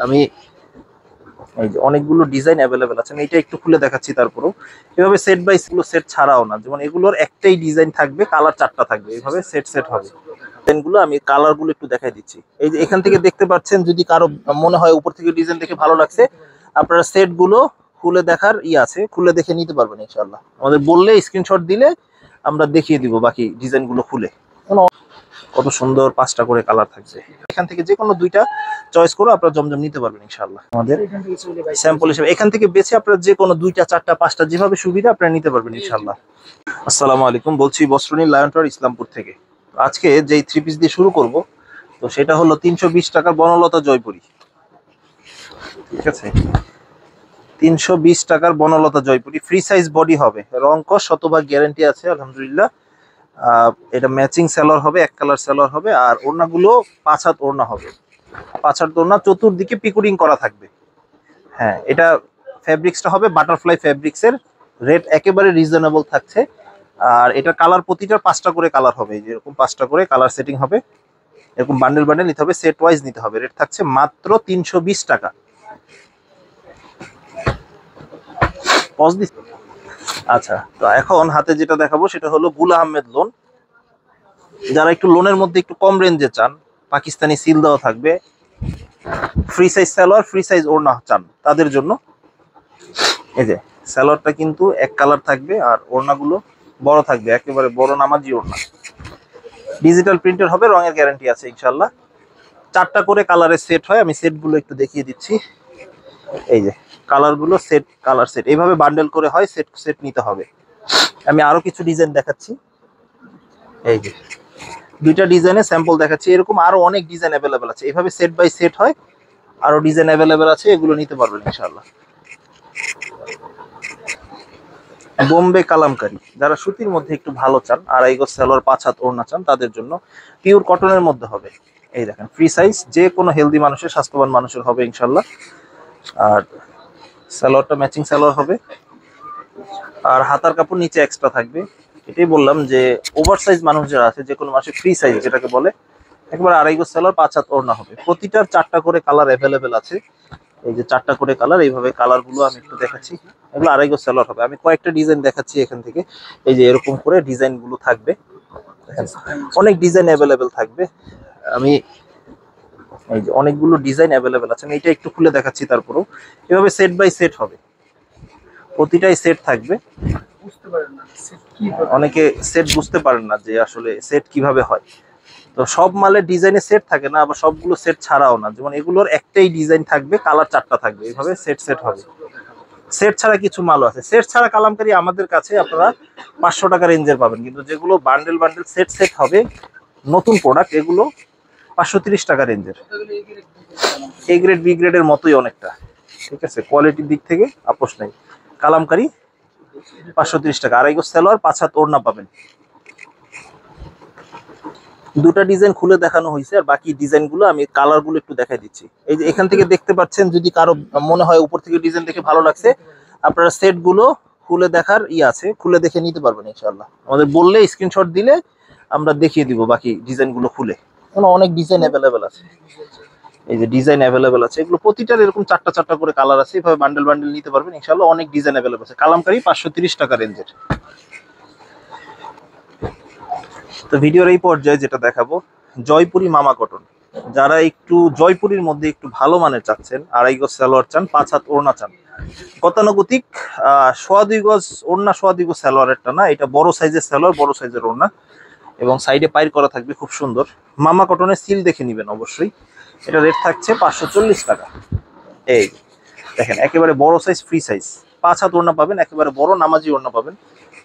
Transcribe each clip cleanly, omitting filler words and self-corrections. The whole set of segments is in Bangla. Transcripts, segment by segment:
আমি এই যে অনেকগুলো ডিজাইন অ্যাভেলেবেল আছে, আমি এটা একটু খুলে দেখাচ্ছি। তারপরেও এভাবে সেট বাই সেট ছাড়াও না, যেমন এগুলোর একটাই ডিজাইন থাকবে, কালার চারটা থাকবে, এইভাবে সেট সেট হবে। ডিজাইনগুলো আমি কালারগুলো একটু দেখাই দিচ্ছি। এই যে এখান থেকে দেখতে পাচ্ছেন, যদি কারো মনে হয় উপর থেকে ডিজাইন দেখে ভালো লাগছে, আপনারা সেটগুলো খুলে দেখার আছে, খুলে দেখে নিতে পারবেন ইনশাআল্লাহ। আমাদের বললে স্ক্রিনশট দিলে আমরা দেখিয়ে দিব বাকি ডিজাইনগুলো খুলে। কত সুন্দর 5টা করে কালার থাকছে, এখান থেকে যে কোনো 2টা চয়েস করে আপনারা জমজম নিতে পারবেন ইনশাআল্লাহ। আমাদের স্যাম্পল হিসেবে এখান থেকে বেছে আপনারা যে কোনো 2টা 4টা 5টা যেভাবে সুবিধা আপনারা নিতে পারবেন ইনশাআল্লাহ। আসসালামু আলাইকুম, বলছি বস্ত্রনীল লায়ন টাওয়ার ইসলামপুর থেকে। আজকে যেই 3 পিস দিয়ে শুরু করব, তো সেটা হলো 320 টাকার বনলতা জয়পুরি। ঠিক আছে, 320 টাকার Banalata Jaipuri, free size body হবে, রং কস শতভাগ গ্যারান্টি আছে আলহামদুলিল্লাহ। এটা ম্যাচিং সেলর হবে, এক কালার সেলর হবে, আর ওড়নাগুলো 5 হাত ওড়না হবে। 5 হাত ওড়না, চতুর্দিকে পিকুরিং করা থাকবে। হ্যাঁ, এটা ফ্যাব্রিক্সটা হবে বাটারফ্লাই ফ্যাব্রিক্সের, রেট একেবারে রিজনেবল থাকছে। আর এটা কালার প্রতিটার 5টা করে কালার হবে, যেরকম 5টা করে কালার সেটিং হবে, এরকম বান্ডেল বান্ডেল নিতে হবে, সেট ওয়াইজ নিতে হবে। রেট থাকছে মাত্র 320 টাকা। আচ্ছা, তো এখন হাতে যেটা দেখাবো সেটা হলো গুল আহমেদ লোন। যারা একটু লোনের মধ্যে একটু কম রেঞ্জে চান, পাকিস্তানি সিল দেওয়া থাকবে, free size salwar free size ওড়না চান, তাদের জন্য এই যে সালোয়ারটা কিন্তু এক কালার থাকবে, আর ওড়নাগুলো বড় থাকবে, একেবারে বড় নামাজি ওড়না। ডিজিটাল প্রিন্টের হবে, রঙের গ্যারান্টি আছে ইনশাল্লাহ। 4টা করে কালারের সেট হয়, আমি সেটগুলো একটু দেখিয়ে দিচ্ছি। এই যে কালারগুলো সেট, কালার সেট এইভাবে বান্ডেল করে হয়, সেট সেট নিতে হবে। আমি আরো কিছু ডিজাইন দেখাচ্ছি। এই যে 2টা ডিজাইনের স্যাম্পল দেখাচ্ছি, এরকম আরো অনেক ডিজাইন অ্যাভেলেবেল আছে, এইভাবে সেট বাই সেট হয়, আরো ডিজাইন অ্যাভেলেবেল আছে, এগুলো নিতে পারবেন ইনশাআল্লাহ। বোম্বে কালামকারী, যারা সুতির মধ্যে একটু ভালো চান, 2.5 গজ সালোয়ার 5 হাত ওড়না চান, তাদের জন্য পিওর কটনের মধ্যে হবে। এই দেখেন, ফ্রি সাইজ, যে কোনো হেলদি মানুষের, স্বাস্থ্যবান মানুষের হবে ইনশাআল্লাহ। আর সালোয়ারটা ম্যাচিং সালোয়ার হবে, আর হাতার কাপড় নিচে এক্সট্রা থাকবে। এটাই বললাম যে ওভার সাইজ মানুষ যারা আছে, যে কোনো মানুষের ফ্রি সাইজ যেটাকে বলে, একবার 2.5 গজ সালোয়ার 5 হাত ওড়না হবে। প্রতিটার 4টা করে কালার অ্যাভেলেবেল আছে। এই যে 4টা করে কালার, এইভাবে কালারগুলো আমি একটু দেখাচ্ছি। এগুলো 2.5 গজ সালোয়ার হবে। আমি কয়েকটা ডিজাইন দেখাচ্ছি এখান থেকে। এই যে এরকম করে ডিজাইনগুলো থাকবে, অনেক ডিজাইন অ্যাভেলেবেল থাকবে। আমি এই যে অনেকগুলো ডিজাইন অ্যাভেলেবেল আছে, আমি এটা একটু খুলে দেখাচ্ছি। তারপরেও এভাবে সেট বাই সেট হবে, প্রতিটাই সেট থাকবে। অনেকে সেট বুঝতে পারেন না যে আসলে সেট কিভাবে হয়। তো সব মালের ডিজাইনে সেট থাকে না, আবার সবগুলো সেট ছাড়াও না, যেমন এগুলোর একটাই ডিজাইন থাকবে, কালার 4টা থাকবে, এইভাবে সেট সেট হবে। সেট ছাড়া কিছু মালও আছে, সেট ছাড়া কালামকারী আমাদের কাছে আপনারা 500 টাকা রেঞ্জের পাবেন, কিন্তু যেগুলো বান্ডেল বান্ডেল সেট সেট হবে নতুন প্রোডাক্ট, এগুলো 530 টাকা রেঞ্জের। এ গ্রেড বি গ্রেডের মতোই অনেকটা, ঠিক আছে, কোয়ালিটির দিক থেকে আপোষ নেই। কালামকারী 530 টাকা, 2.5 গজ সালোয়ার 5 হাত ওড়না পাবেন। 2টা ডিজাইন খুলে দেখানো হয়েছে, আর বাকি ডিজাইনগুলো আমি কালারগুলো একটু দেখাই দিচ্ছি। এই যে এখান থেকে দেখতে পাচ্ছেন, যদি কারো মনে হয় উপর থেকে ডিজাইন দেখে ভালো লাগছে, আপনারা সেটগুলো খুলে দেখার আছে, খুলে দেখে নিতে পারবেন ইনশাআল্লাহ। আমাদের বললে স্ক্রিনশট দিলে আমরা দেখিয়ে দিব বাকি ডিজাইনগুলো খুলে। অনেক ডিজাইন অ্যাভেলেবেল আছে, এই যে ডিজাইন অ্যাভেলেবেল আছে, এগুলো প্রতিটার এরকম 4টা 4টা করে কালার আছে, এইভাবে বান্ডেল বান্ডেল নিতে পারবেন ইনশাআল্লাহ। অনেক ডিজাইন অ্যাভেলেবেল আছে। কালামকারী 530 টাকা রেঞ্জের। তো ভিডিওর এই পর্যায়ে যেটা দেখাবো, জয়পুরি মামা কটন। যারা একটু জয়পুরির মধ্যে একটু ভালো মানের চাচ্ছেন, 2.5 গজ সালোয়ার চান, 5 হাত ওড়না চান, গতানুগতিক 2.25 গজ ওড়না, 2.25 গজ সালোয়ারেরটা না, এটা বড় সাইজের সালোয়ার, বড় সাইজের ওড়না, এবং সাইডে পাইর করা থাকবে, খুব সুন্দর। মামা কটনের সিল দেখে নেবেন অবশ্যই। এটা রেট থাকছে 540 টাকা। এই দেখেন, একেবারে বড় সাইজ, ফ্রি সাইজ, 5 হাত ওড়না পাবেন, একেবারে বড় নামাজি ওড়না পাবেন।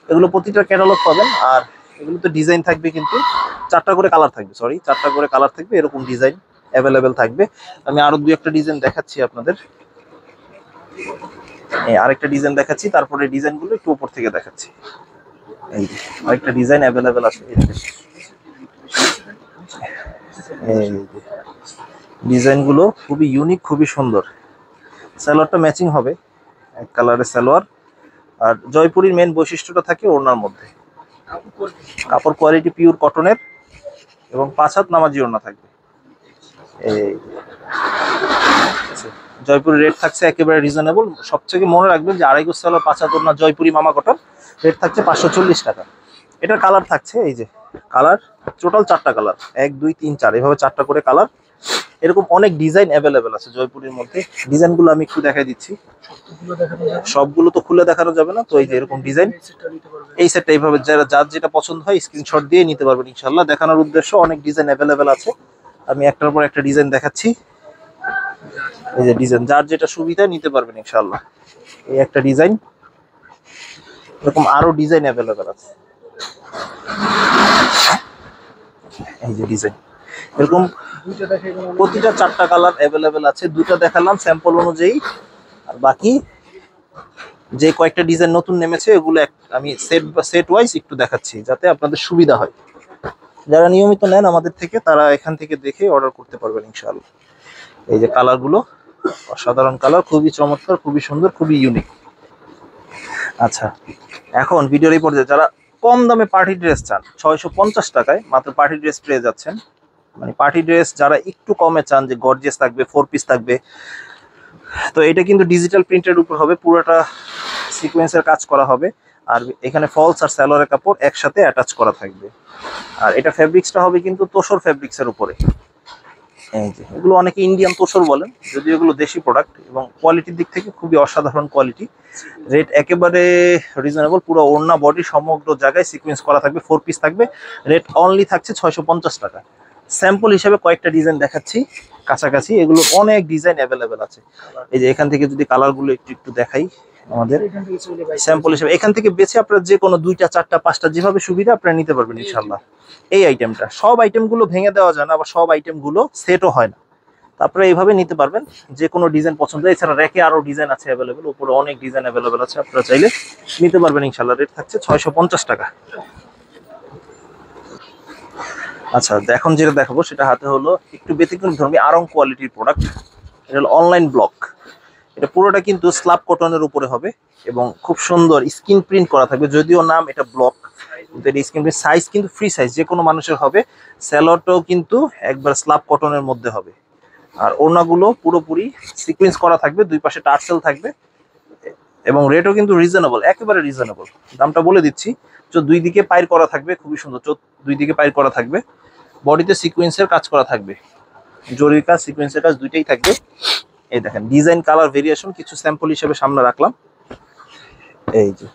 এগুলো প্রতিটা ক্যাটালগ পাবেন, আর এগুলোতে ডিজাইন থাকবে কিন্তু 4টা করে কালার থাকবে, 4টা করে কালার থাকবে, এরকম ডিজাইন অ্যাভেলেবেল থাকবে। আমি আরো 2-1টা ডিজাইন দেখাচ্ছি আপনাদের। আরেকটা ডিজাইন দেখাচ্ছি, তারপরে ডিজাইনগুলো একটু উপর থেকে দেখাচ্ছি। এই আরেকটা ডিজাইন অ্যাভেলেবেল আছে, এই ডিজাইনগুলো খুবই ইউনিক, খুবই সুন্দর। সালোয়ারটা ম্যাচিং হবে, এক কালারের সালোয়ার। আর জয়পুরির মেন বৈশিষ্ট্যটা থাকে ওড়নার মধ্যে, কাপড় কোয়ালিটি পিওর কটনের, এবং 5 হাত নামাজি ওড়না থাকবে। এই জয়পুরি রেট থাকছে একেবারে রিজনেবল। সবথেকে মনে রাখবেন যে আড়াই গজ সালোয়ার 5 হাত ওড়না জয়পুরি মামা কটন রেট থাকছে 540 টাকা। এটার কালার থাকছে এই যে কালার, টোটাল 4টা কালার, 1 2 3 4 এভাবে 4টা করে কালার। এরকম অনেক ডিজাইন অ্যাভেলেবেল আছে জয়পুরের মধ্যে। ডিজাইনগুলো আমি একটু দেখাই দিচ্ছি, সবগুলো তো খুলে দেখানো যাবে না। তো এই যে এরকম ডিজাইন, এই সেটটা এইভাবে যার যেটা পছন্দ হয় স্ক্রিনশট দিয়ে নিতে পারবেন ইনশাআল্লাহ। দেখানোর উদ্দেশ্য অনেক ডিজাইন অ্যাভেলেবেল আছে, আমি একটার পর একটা ডিজাইন দেখাচ্ছি। এই যে ডিজাইন যার যেটা সুবিধা নিতে পারবেন ইনশাআল্লাহ। এই একটা ডিজাইন, এরকম আরো ডিজাইন অ্যাভেলেবেল আছে। এই যে ডিজাইন এরকম প্রতিটা 4টা কালার অ্যাভেলেবেল আছে। 2টা দেখালাম স্যাম্পল অনুযায়ী, আর বাকি যে কয়েকটা ডিজাইন নতুন নেমেছে এগুলো আমি সেট ওয়াইজ একটু দেখাচ্ছি যাতে আপনাদের সুবিধা হয়। যারা নিয়মিত নেন আমাদের থেকে তারা এখান থেকে দেখে অর্ডার করতে পারবেন ইনশাআল্লাহ। এই যে কালারগুলো অসাধারণ কালার, খুবই চমৎকার, খুবই সুন্দর, খুবই ইউনিক। আচ্ছা, এখন ভিডিওর এই পর্যায়ে যারা কম দামে পার্টি ড্রেস চান, 650 টাকায় মাত্র পার্টি ড্রেস পেয়ে যাচ্ছেন। মানে পার্টি ড্রেস যারা একটু কমে চান যে গর্জিয়াস থাকবে, 4 পিস থাকবে, তো এটা কিন্তু ডিজিটাল প্রিন্টের উপর হবে, পুরোটা সিকোয়েন্সের কাজ করা হবে। আর এখানে ফলস আর সালোয়ারের কাপড় একসাথে অ্যাটাচ করা থাকবে। আর এটা ফেব্রিক্সটা হবে কিন্তু তোসর ফেব্রিক্সের উপরে। এই যে এগুলো অনেকে ইন্ডিয়ান তোসর বলেন, যদিও এগুলো দেশি প্রোডাক্ট, এবং কোয়ালিটির দিক থেকে খুবই অসাধারণ কোয়ালিটি। রেট একেবারে রিজনেবল, পুরো ওড়না বডি সমগ্র জায়গায় সিকোয়েন্স করা থাকবে, 4 পিস থাকবে। রেট অনলি থাকছে 650 টাকা। স্যাম্পল হিসেবে কয়েকটা ডিজাইন দেখাচ্ছি কাছাকাছি, এগুলো অনেক ডিজাইন অ্যাভেলেবেল আছে। এই যে এখান থেকে যদি কালারগুলো একটু দেখাই আমাদের স্যাম্পল হিসেবে, এখান থেকে বেছে আপনারা যে কোনো 2টা 4টা 5টা যেভাবে সুবিধা আপনারা নিতে পারবেন ইনশাআল্লাহ। এই আইটেমটা, সব আইটেমগুলো ভেঙে দেওয়া যায় না, আবার সব আইটেমগুলো সেটও হয় না, তারপরে এইভাবে নিতে পারবেন যে কোনো ডিজাইন পছন্দ। এছাড়া র্যাকে আরো ডিজাইন আছে অ্যাভেলেবেল, উপরে অনেক ডিজাইন অ্যাভেলেবেল আছে, আপনারা চাইলে নিতে পারবেন ইনশাআল্লাহ। রেট থাকছে 650 টাকা। আচ্ছা, এখন যেটা দেখাবো সেটা হাতে হলো একটু ব্যতিক্রম ধর্মী আরং কোয়ালিটির প্রোডাক্ট। এটা হলো অনলাইন ব্লক। এটা পুরোটা কিন্তু স্ল্যাব কটনের উপরে হবে এবং খুব সুন্দর স্ক্রিন প্রিন্ট করা থাকবে। যদিও নাম এটা ব্লক, কিন্তু এটা স্ক্রিন প্রিন্ট, সাইজ কিন্তু ফ্রি সাইজ, যে কোনো মানুষের হবে। স্যালোয়ারটাও কিন্তু একবার স্ল্যাব কটনের মধ্যে হবে। আর ওড়নাগুলো পুরোপুরি সিকোয়েন্স করা থাকবে, 2 পাশে টার্সেল থাকবে, এবং রেটও কিন্তু রিজনেবল, একেবারে রিজনেবল। দামটা বলে দিচ্ছি, 2 দিকে পাইর করা থাকবে, খুবই সুন্দর, 2 দিকে পাইর করা থাকবে। বডিতে সিকোয়েন্সের কাজ করা থাকবে, জরির কাজ, সিকোয়েন্সের কাজ দুইটাই থাকবে। এই দেখেন ডিজাইন, কালার ভেরিয়েশন কিছু স্যাম্পল হিসেবে সামনে রাখলাম। এই যে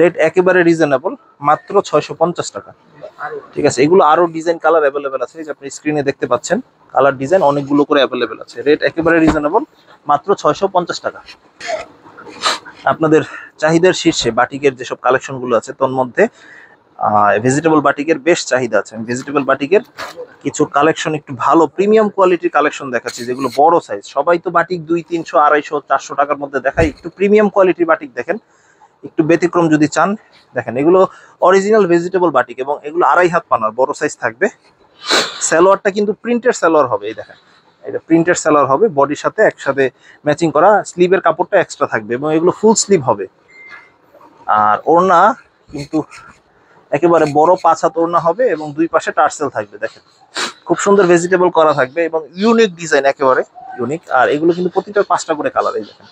রেট একেবারে রিজনেবল, মাত্র 650 টাকা। ঠিক আছে, এগুলো আরো ডিজাইন কালার অ্যাভেলেবেল আছে, যে আপনি স্ক্রিনে দেখতে পাচ্ছেন কালার ডিজাইন অনেকগুলো করে অ্যাভেলেবেল আছে। রেট একেবারে রিজনেবল, মাত্র 650 টাকা। আপনাদের চাহিদার শীর্ষে বাটিকের যেসব কালেকশনগুলো আছে তোর মধ্যে ভেজিটেবল বাটিকের বেশ চাহিদা আছে। আমি ভেজিটেবল বাটিকের কিছু কালেকশন, একটু ভালো প্রিমিয়াম কোয়ালিটির কালেকশন দেখাচ্ছি, যেগুলো বড় সাইজ। সবাই তো বাটিক 200 300 250 400 টাকার মধ্যে দেখায়, একটু প্রিমিয়াম কোয়ালিটির বাটিক দেখেন, একটু ব্যতিক্রম যদি চান দেখেন। এগুলো অরিজিনাল ভেজিটেবল বাটিক এবং এগুলো 2.5 হাত পানার বড় সাইজ থাকবে। সালোয়ারটা কিন্তু প্রিন্টের সালোয়ার হবে, এই দেখেন এটা প্রিন্টের সালোয়ার হবে, বডির সাথে একসাথে ম্যাচিং করা, স্লিভের কাপড়টা এক্সট্রা থাকবে এবং এগুলো ফুল স্লিভ হবে। আর ওড়না কিন্তু একেবারে বড় 5 হাত ওড়না হবে এবং 2 পাশে টার্সেল থাকবে। দেখেন খুব সুন্দর ভেজিটেবল করা থাকবে এবং ইউনিক ডিজাইন, একেবারে ইউনিক। আর এগুলো কিন্তু প্রতিটা 5টা করে কালার, এই দেখেন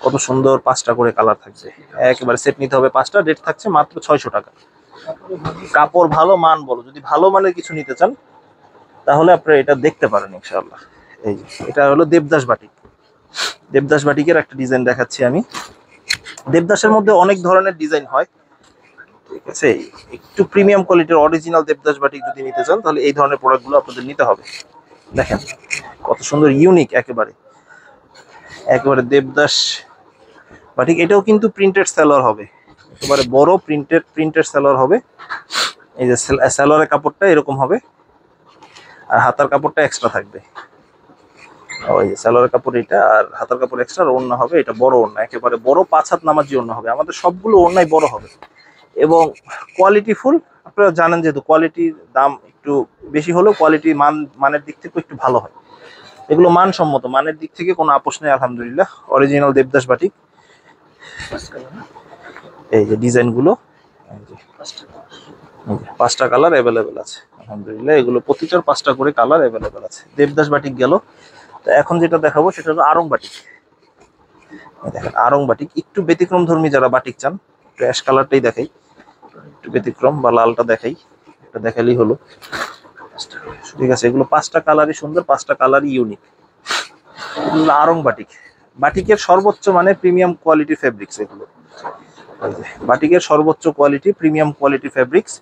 কত সুন্দর 5টা করে কালার থাকছে। একেবারে সেট নিতে হবে 5টা। রেট থাকছে মাত্র 600 টাকা। কাপড় ভালো, মান বলো, যদি ভালো মানের কিছু নিতে চান তাহলে আপনারা এটা দেখতে পারেন ইনশাআল্লাহ। এই যে এটা হলো দেবদাস বাটিক। দেবদাস বাটিকের একটা ডিজাইন দেখাচ্ছি আমি। দেবদাসের মধ্যে অনেক ধরনের ডিজাইন হয়, ঠিক আছে। একটু প্রিমিয়াম কোয়ালিটির অরিজিনাল দেবদাস বাটিক যদি নিতে চান তাহলে এই ধরনের প্রোডাক্টগুলো আপনাদের নিতে হবে। দেখেন কত সুন্দর ইউনিক, একেবারে একেবারে দেবদাস বাটিক। এটাও কিন্তু প্রিন্টেড সালোয়ার হবে, একেবারে বড় প্রিন্টেড সালোয়ার হবে। এই যে সালোয়ারের কাপড়টা এরকম হবে আর হাতার কাপড়টা এক্সট্রা থাকবে। ওই যে সালোয়ারের কাপড় এটা, আর হাতার কাপড় এক্সট্রা। ওড়না হবে এটা বড় ওড়না, একেবারে বড় 5 হাত নামাজি ওড়না হবে। আমাদের সবগুলো ওড়নাই বড় হবে এবং কোয়ালিটি ফুল। আপনারা জানেন যেহেতু কোয়ালিটির দাম একটু বেশি হলেও কোয়ালিটি মানের দিক থেকে একটু ভালো হয়। এগুলো মানসম্মত, মানের দিক থেকে কোনো আপোষ নেই আলহামদুলিল্লাহ। Original Devdas batik. এই যে ডিজাইনগুলো, 5টা কালার অ্যাভেলেবেল আছে আলহামদুলিল্লাহ। এগুলো প্রতিটার 5টা করে কালার অ্যাভেলেবেল আছে। দেবদাস বাটিক গেল। তো এখন যেটা দেখাবো সেটা হলো আড়ং বাটিক। দেখেন আড়ং বাটিক একটু ব্যতিক্রম ধর্মী যারা বাটিক চান, একটু অ্যাশ কালারটাই দেখাই, একটু ব্যতিক্রম বা লালটা দেখাই, এটা দেখালেই হলো। ঠিক আছে, এগুলো 5টা কালারই সুন্দর, 5টা কালারই ইউনিক। এগুলো আড়ং বাটিক, বাটিকের সর্বোচ্চ মানে প্রিমিয়াম কোয়ালিটি ফেব্রিক্স এগুলো। বাটিকের সর্বোচ্চ কোয়ালিটি প্রিমিয়াম কোয়ালিটি ফেব্রিক্স।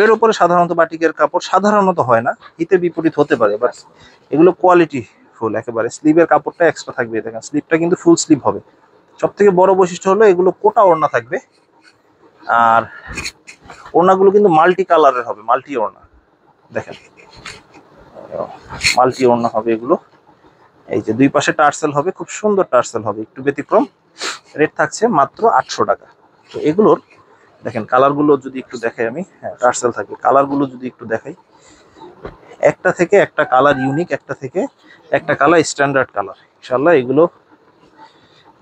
এর উপরে সাধারণত বাটিকের কাপড় সাধারণত হয় না, হিতে বিপরীত হতে পারে, বাট এগুলো কোয়ালিটি ফুল একেবারে। স্লিভের কাপড়টা এক্সট্রা থাকবে, দেখেন স্লিভটা কিন্তু ফুল স্লিভ হবে। সব থেকে বড় বৈশিষ্ট্য হলো এগুলো কোটা ওড়না থাকবে, আর ওড়নাগুলো কিন্তু মাল্টি কালারের হবে, মাল্টি ওড়না। দেখেন মাল্টি ওড়না হবে এগুলো। এই যে 2 পাশে টার্সেল হবে, খুব সুন্দর টার্সেল হবে, একটু ব্যতিক্রম। রেট থাকছে মাত্র 800 টাকা। তো এগুলোর দেখেন কালারগুলো যদি একটু দেখাই আমি, হ্যাঁ টার্সেল থাকবে, কালারগুলো যদি একটু দেখাই, একটা থেকে একটা কালার ইউনিক, একটা থেকে একটা কালার স্ট্যান্ডার্ড কালার। ইনশাআল্লাহ এগুলো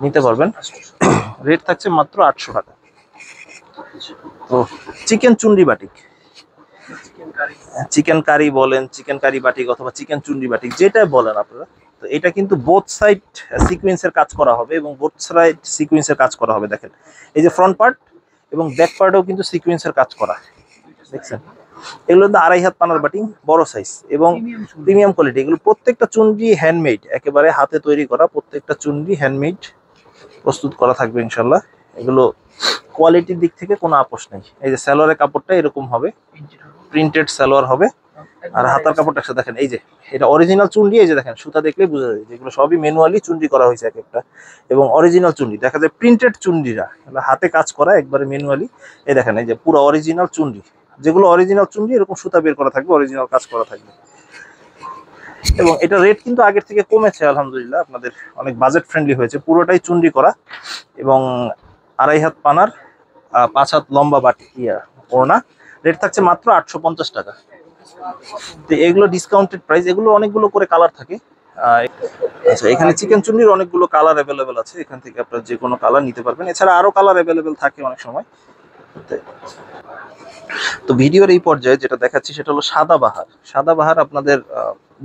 নিতে পারবেন। রেট থাকছে মাত্র 800 টাকা। তো চিকেন চুন্ডি বাটিক, চিকেন কারি বলেন, চিকেন কারি বাটিক অথবা চিকেন চুন্ডি বাটিক, যেটা বলেন আপনারা। তো এটা কিন্তু বোথ সাইড সিকোয়েন্সের কাজ করা হবে এবং বোথ সাইড সিকোয়েন্সের কাজ করা হবে। দেখেন এই যে ফ্রন্ট পার্ট এবং ব্যাক পার্টেও কিন্তু সিকোয়েন্সের কাজ করা, দেখছেন। এগুলো কিন্তু 2.5 হাত পানার বাটিং, বড় সাইজ এবং প্রিমিয়াম কোয়ালিটি। এগুলো প্রত্যেকটা চুন্ডি হ্যান্ডমেড, একেবারে হাতে তৈরি করা, প্রত্যেকটা চুন্ডি হ্যান্ডমেড প্রস্তুত করা থাকবে ইনশাল্লাহ। এগুলো কোয়ালিটির দিক থেকে কোনো আপোষ নেই। এই যে সালোয়ারের কাপড়টা এরকম হবে, প্রিন্টেড সালোয়ার হবে, আর হাতার কাপড়টা একসাথে দেখেন। এই যে এটা অরিজিনাল চুন্ডি, এই যে দেখেন সুতা দেখলেই বোঝা যায় যেগুলো সবই ম্যানুয়ালি চুন্ডি করা হয়েছে এক একটা, এবং অরিজিনাল চুন্ডি দেখা যায়। প্রিন্টেড চুন্ডিরা হাতে কাজ করা একবারে ম্যানুয়ালি। এই দেখেন এই যে পুরো অরিজিনাল চুন্ডি, যেগুলো অরিজিনাল চুন্ডি এরকম সুতা বের করা থাকবে, অরিজিনাল কাজ করা থাকবে। এবং এটা রেট কিন্তু আগের থেকে কমেছে আলহামদুলিল্লাহ, আপনাদের অনেক বাজেট ফ্রেন্ডলি হয়েছে। পুরোটাই চুন্ডি করা এবং 2.5 হাত পানার 5 হাত লম্বা বাটি ওড়না। রেট থাকছে মাত্র 850 টাকা। তো এগুলো ডিসকাউন্টেড প্রাইস। এগুলো অনেকগুলো করে কালার থাকে। আচ্ছা, এখানে চিকেন চুন্নির অনেকগুলো কালার অ্যাভেলেবেল আছে, এখান থেকে আপনারা যে কোনো কালার নিতে পারবেন। এছাড়া আরো কালার অ্যাভেলেবেল থাকে অনেক সময়। তো ভিডিওর এই পর্যায়ে যেটা দেখাচ্ছি সেটা হলো সাদাবাহার। সাদাবাহার আপনাদের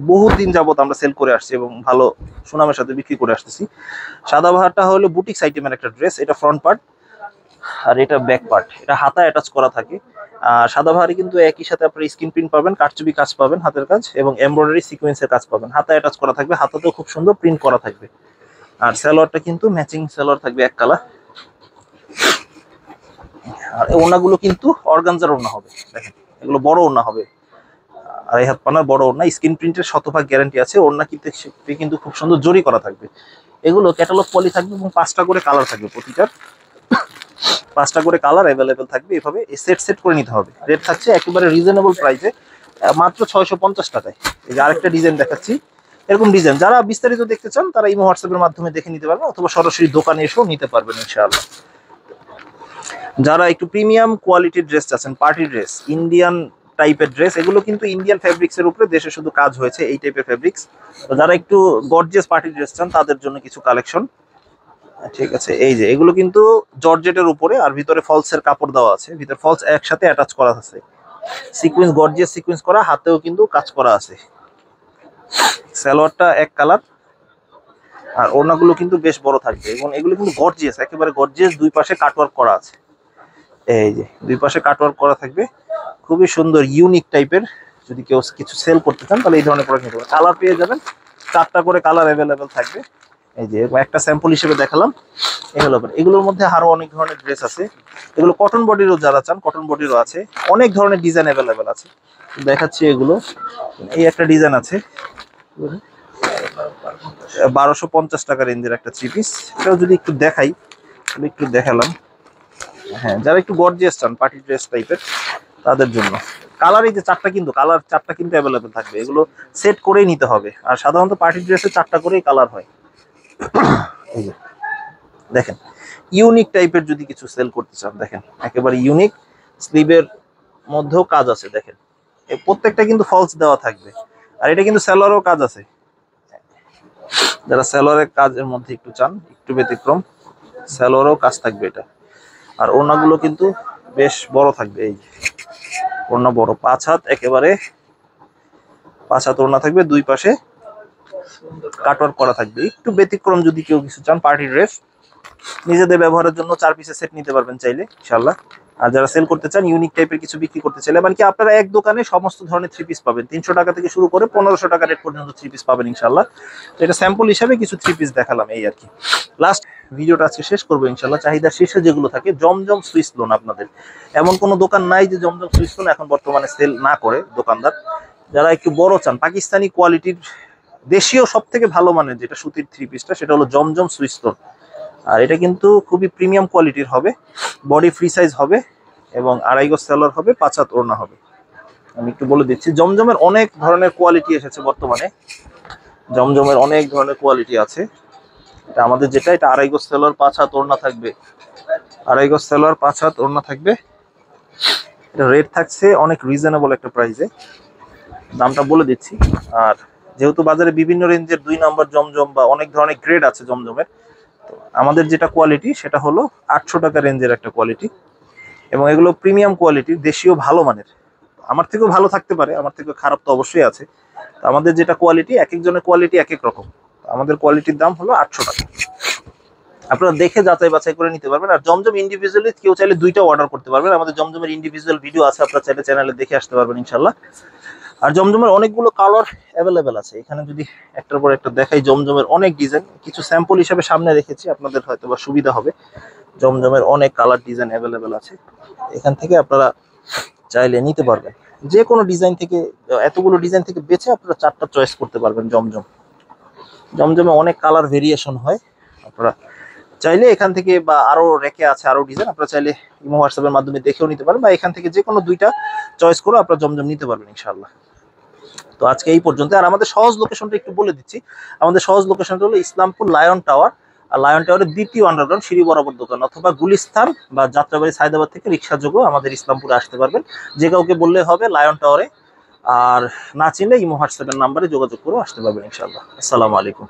বহুদিন যাবত আমরা সেল করে আসছি এবং ভালো সুনামের সাথে বিক্রি করে আসতেছি। সাদাবাহারটা হলো বুটিক্স আইটেমের একটা ড্রেস। এটা ফ্রন্ট পার্ট আর এটা ব্যাক পার্ট, এটা হাতা অ্যাটাচ করা থাকে। আর সাদাবাহারে কিন্তু একই সাথে আপনার স্ক্রিন প্রিন্ট পাবেন, কারচুপি কাজ পাবেন, হাতের কাজ এবং এমব্রয়ডারি সিকোয়েন্সের কাজ পাবেন। হাতা অ্যাটাচ করা থাকবে, হাতাতেও খুব সুন্দর প্রিন্ট করা থাকবে। আর সালোয়ারটা কিন্তু ম্যাচিং সালোয়ার থাকবে, এক কালার। আর ওড়নাগুলো কিন্তু অর্গানজার ওড়না হবে, দেখেন এগুলো বড় ওড়না হবে, 2.5 হাত পানার বড় ওড়না। স্ক্রিন প্রিন্টের 100% গ্যারান্টি আছে। ওড়না কিন্তু খুব সুন্দর জরি করা থাকবে। এগুলো ক্যাটালগ পলি থাকবে এবং 5টা করে কালার থাকবে, প্রতিটার 5টা করে কালার অ্যাভেলেবেল থাকবে। এভাবে সেট সেট করে নিতে হবে। রেট থাকছে একেবারে রিজনেবল প্রাইসে, মাত্র 650 টাকায়। এই যে আরেকটা ডিজাইন দেখাচ্ছি, এরকম ডিজাইন যারা বিস্তারিত দেখতে চান তারা ইমো হোয়াটসঅ্যাপের মাধ্যমে দেখে নিতে পারবেন, অথবা সরাসরি দোকানে এসেও নিতে পারবেন ইনশাআল্লাহ। যারা একটু প্রিমিয়াম কোয়ালিটির ড্রেস চাচ্ছেন, পার্টি ড্রেস, ইন্ডিয়ান টাইপের ড্রেস, এগুলো কিন্তু ইন্ডিয়ান ফেব্রিক্স এর উপরে দেশে শুধু কাজ হয়েছে এই টাইপের ফেব্রিক্স। তো যারা একটু গর্জিয়াস পার্টি ড্রেস চান তাদের জন্য কিছু কালেকশন, ঠিক আছে। এই যে এগুলো কিন্তু জর্জেটের উপরে, আর ভিতরে ফলসের কাপড় দেওয়া আছে, ভিতরে ফলস একসাথে অ্যাটাচ করা আছে, সিকোয়েন্স গর্জিয়াস সিকোয়েন্স করা, হাতেও কিন্তু কাজ করা আছে। সালোয়ারটা এক কালার, আর ওড়নাগুলো কিন্তু বেশ বড় থাকবে এবং এগুলো কিন্তু গর্জিয়াস, একেবারে গর্জিয়াস। 2 পাশে কাটওয়ার্ক করা আছে, এই যে 2 পাশে কাটওয়ার্ক করা থাকবে, খুবই সুন্দর ইউনিক টাইপের। যদি কেউ কিছু সেল করতে চান তাহলে এই ধরনের প্রোডাক্ট নিতে পারেন। কালার পেয়ে যাবেন, 4টা করে কালার অ্যাভেলেবেল থাকবে। এই যে একটা স্যাম্পল হিসেবে দেখালাম। এগুলোর মধ্যে আরো অনেক ধরনের ড্রেস আছে। এগুলো কটন বডিরও যারা চান, কটন বডিরও আছে। অনেক ধরনের ডিজাইন অ্যাভেলেবেল আছে, দেখাচ্ছি এগুলো। এই একটা ডিজাইন আছে 1250 টাকা রেঞ্জের একটা 3 পিস। এটাও যদি একটু দেখাই, একটু দেখালাম। হ্যাঁ, যারা একটু গর্জিয়াস চান পার্টি ড্রেস টাইপের তাদের জন্য। কালার এই যে 4টা, কিন্তু কালার 4টা কিন্তু অ্যাভেলেবেল থাকবে। এগুলো সেট করেই নিতে হবে, আর সাধারণত পার্টি ড্রেসে 4টা করেই কালার হয়। এই যে দেখেন ইউনিক টাইপের যদি কিছু সেল করতে চান, দেখেন একেবারে ইউনিক। স্লিভের মধ্যেও কাজ আছে, দেখেন প্রত্যেকটা কিন্তু ফলস দেওয়া থাকবে। আর এটা কিন্তু সালোয়ারও কাজ আছে, যারা সালোয়ারের কাজের মধ্যে একটু চান, একটু ব্যতিক্রম, সালোয়ারও কাজ থাকবে এটা। আর ওড়নাগুলো কিন্তু বেশ বড় থাকবে, এই যে ওড়না বড়, 5 হাত, একেবারে 5 হাত ওড়না থাকবে। 2 পাশে কাটওয়ার্ক করা থাকবে। একটু ব্যতিক্রম যদি কেউ কিছু চান, পার্টি ড্রেস নিজেদের ব্যবহারের জন্য 4 পিসের সেট নিতে পারবেন চাইলে ইনশাআল্লাহ। আর যারা সেল করতে চান, ইউনিক টাইপের কিছু বিক্রি করতে চাইলে, মানে কি আপনারা এক দোকানে সমস্ত ধরনের 3 পিস পাবেন। 300 টাকা থেকে শুরু করে 1500 টাকা রেট পর্যন্ত 3 পিস পাবেন ইনশাআল্লাহ। তো এটা স্যাম্পল হিসাবে কিছু 3 পিস দেখালাম, এই আর কি। লাস্ট ভিডিওটা আজকে শেষ করবো ইনশাআল্লাহ। চাহিদার শীর্ষে যেগুলো থাকে, জমজম সুইস লোন। আপনাদের এমন কোনো দোকান নাই যে জমজম সুইস লোন এখন বর্তমানে সেল না করে দোকানদার। যারা একটু বড় চান, পাকিস্তানি কোয়ালিটির দেশীয় সব থেকে ভালো মানের যেটা সুতির 3 পিসটা, সেটা হলো জমজম সুইস লোন। আর এটা কিন্তু খুবই প্রিমিয়াম কোয়ালিটির হবে, বডি ফ্রি সাইজ হবে এবং 2.5 গজ সেলর হবে, 5 হাত ওড়না হবে। আমি একটু বলে দিচ্ছি, জমজমের অনেক ধরনের কোয়ালিটি এসেছে বর্তমানে। জমজমের অনেক ধরনের কোয়ালিটি আছে। এটা আমাদের যেটা, এটা 2.5 গজ সেলর, 5 হাত ওড়না থাকবে। 2.5 গজ সেলর, 5 হাত ওড়না থাকবে। এটা রেট থাকছে অনেক রিজনেবল একটা প্রাইসে, দামটা বলে দিচ্ছি। আর যেহেতু বাজারে বিভিন্ন রেঞ্জের 2 নম্বর জমজম বা অনেক ধরনের গ্রেড আছে জমজমের, তো আমাদের যেটা কোয়ালিটি সেটা হলো 800 টাকা রেঞ্জের একটা কোয়ালিটি, এবং এগুলো প্রিমিয়াম কোয়ালিটির, দেশীয় ভালো মানের। আমার থেকেও ভালো থাকতে পারে, আমার থেকেও খারাপ তো অবশ্যই আছে। তো আমাদের যেটা কোয়ালিটি, এক একজনের কোয়ালিটি এক এক রকম। আমাদের কোয়ালিটির দাম হলো 800 টাকা। আপনারা দেখে যাচাই বাছাই করে নিতে পারবেন। আর জমজম ইন্ডিভিজুয়ালি কেউ চাইলে 2টা অর্ডার করতে পারবেন। আমাদের জমজমের ইন্ডিভিজুয়াল ভিডিও আছে, আপনারা চাইলে চ্যানেলে দেখে আসতে পারবেন ইনশাল্লাহ। আর জমজমের অনেকগুলো কালার অ্যাভেলেবেল আছে। এখানে যদি একটার পর একটা দেখাই, জমজমের অনেক ডিজাইন, কিছু স্যাম্পল হিসেবে সামনে রেখেছি, আপনাদের হয়তো বা সুবিধা হবে। জমজমের অনেক কালার ডিজাইন অ্যাভেলেবেল আছে, এখান থেকে আপনারা চাইলে নিতে পারবেন। যে কোনো ডিজাইন থেকে, এতগুলো ডিজাইন থেকে বেছে আপনারা 4টা চয়েস করতে পারবেন। জমজমে অনেক কালার ভেরিয়েশন হয়, আপনারা চাইলে এখান থেকে, বা আরো রেখে আছে আরো ডিজাইন, আপনারা চাইলে ইমো হোয়াটসঅ্যাপের মাধ্যমে দেখেও নিতে পারেন, বা এখান থেকে যে কোনো 2টা চয়েস করে আপনারা জমজম নিতে পারবেন ইনশাআল্লাহ। তো আজকে এই পর্যন্ত। আর আমাদের সহজ লোকেশনটা একটু বলে দিচ্ছি। আমাদের সহজ লোকেশনটা হলো ইসলামপুর লায়ন টাওয়ার। আর লায়ন টাওয়ারের 2য় আন্ডারগ্রাউন্ড সিঁড়ি বরাবর দোকান, অথবা গুলিস্তান বা যাত্রাবাড়ি সায়দাবাদ থেকে রিক্সা যোগে আমাদের ইসলামপুরে আসতে পারবেন। যে কাউকে বললে হবে লায়ন টাওয়ারে, আর না চিনলে ইমো হোয়াটসঅ্যাপের নাম্বারে যোগাযোগ করে আসতে পারবেন ইনশাআল্লাহ। আসসালামু আলাইকুম।